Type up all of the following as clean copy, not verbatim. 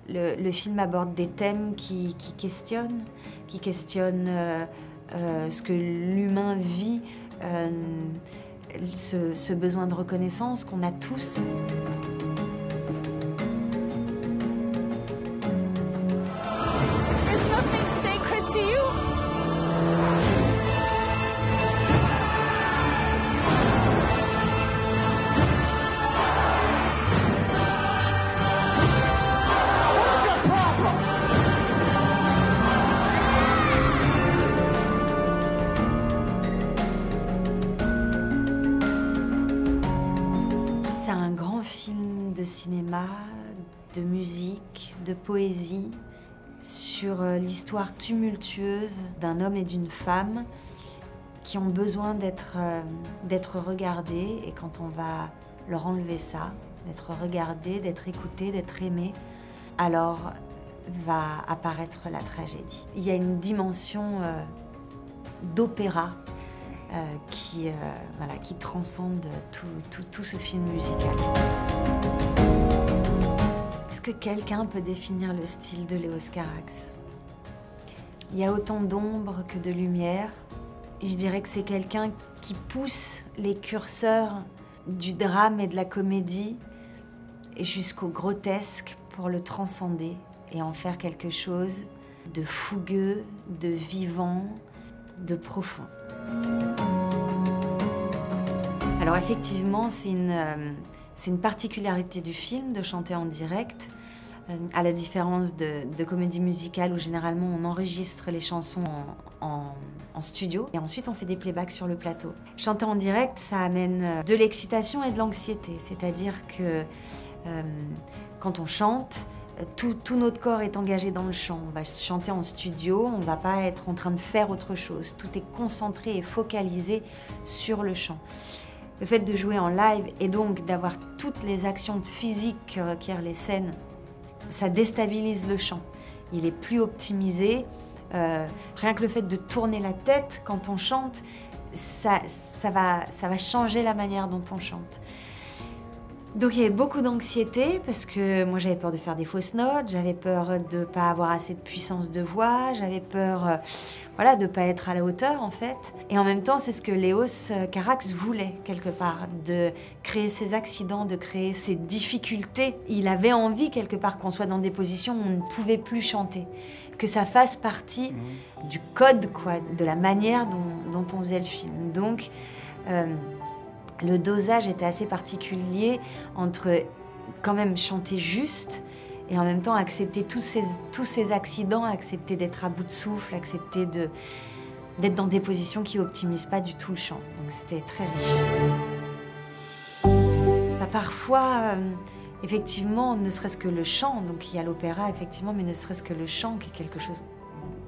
Le film aborde des thèmes qui questionnent ce que l'humain vit, ce besoin de reconnaissance qu'on a tous. C'est un grand film de cinéma, de musique, de poésie, sur l'histoire tumultueuse d'un homme et d'une femme qui ont besoin d'être regardés, et quand on va leur enlever ça, d'être regardés, d'être écoutés, d'être aimés, alors va apparaître la tragédie. Il y a une dimension d'opéra qui transcende tout ce film musical. Est-ce que quelqu'un peut définir le style de Léos Carax? Il y a autant d'ombre que de lumière. Je dirais que c'est quelqu'un qui pousse les curseurs du drame et de la comédie jusqu'au grotesque pour le transcender et en faire quelque chose de fougueux, de vivant, de profond. Alors effectivement, c'est une particularité du film de chanter en direct, à la différence de comédie musicale où généralement on enregistre les chansons en studio et ensuite on fait des playbacks sur le plateau. Chanter en direct, ça amène de l'excitation et de l'anxiété, c'est-à-dire que quand on chante, tout notre corps est engagé dans le chant. On va chanter en studio, on ne va pas être en train de faire autre chose. Tout est concentré et focalisé sur le chant. Le fait de jouer en live et donc d'avoir toutes les actions physiques que requièrent les scènes, ça déstabilise le chant. Il est plus optimisé. Rien que le fait de tourner la tête quand on chante, ça va changer la manière dont on chante. Donc il y avait beaucoup d'anxiété parce que moi j'avais peur de faire des fausses notes, j'avais peur de ne pas avoir assez de puissance de voix, j'avais peur de ne pas être à la hauteur en fait. Et en même temps c'est ce que Léos Carax voulait quelque part, de créer ces accidents, de créer ces difficultés. Il avait envie quelque part qu'on soit dans des positions où on ne pouvait plus chanter, que ça fasse partie du code quoi, de la manière dont on faisait le film. Donc le dosage était assez particulier entre quand même chanter juste et en même temps accepter tous ces accidents, accepter d'être à bout de souffle, accepter d'être dans des positions qui n'optimisent pas du tout le chant. Donc c'était très riche. Parfois, effectivement, ne serait-ce que le chant, donc il y a l'opéra effectivement, mais ne serait-ce que le chant qui est quelque chose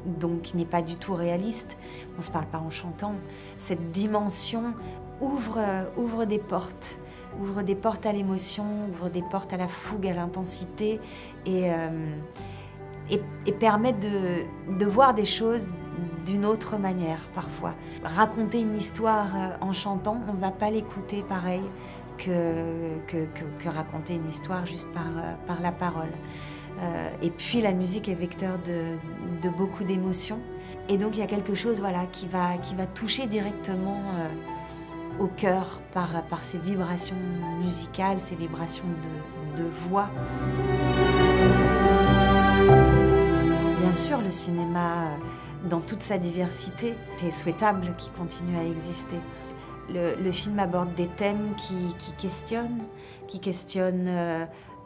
donc qui n'est pas du tout réaliste, on ne se parle pas en chantant. Cette dimension ouvre des portes à l'émotion, ouvre des portes à la fougue, à l'intensité et permet de voir des choses d'une autre manière parfois. Raconter une histoire en chantant, on ne va pas l'écouter pareil que raconter une histoire juste par la parole. Et puis la musique est vecteur de beaucoup d'émotions. Et donc il y a quelque chose qui va toucher directement au cœur par ces vibrations musicales, ces vibrations de voix. Bien sûr, le cinéma, dans toute sa diversité, est souhaitable qu'il continue à exister. Le film aborde des thèmes qui questionnent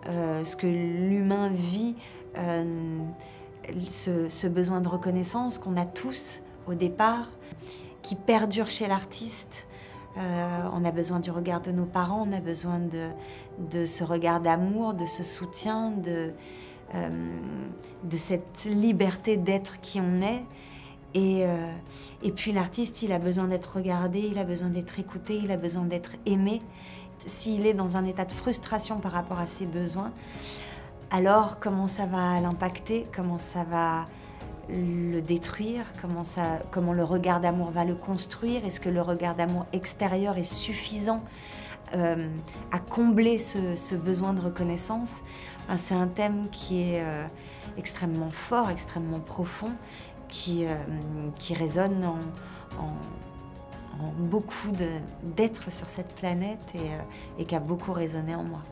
ce que l'humain vit, ce besoin de reconnaissance qu'on a tous au départ, qui perdure chez l'artiste. On a besoin du regard de nos parents, on a besoin de ce regard d'amour, de ce soutien, de cette liberté d'être qui on est. Et puis l'artiste, il a besoin d'être regardé, il a besoin d'être écouté, il a besoin d'être aimé. S'il est dans un état de frustration par rapport à ses besoins, alors comment ça va l'impacter, comment ça va le détruire, comment le regard d'amour va le construire, est-ce que le regard d'amour extérieur est suffisant à combler ce besoin de reconnaissance. Enfin, c'est un thème qui est extrêmement fort, extrêmement profond, qui résonne en beaucoup d'êtres sur cette planète et qui a beaucoup résonné en moi.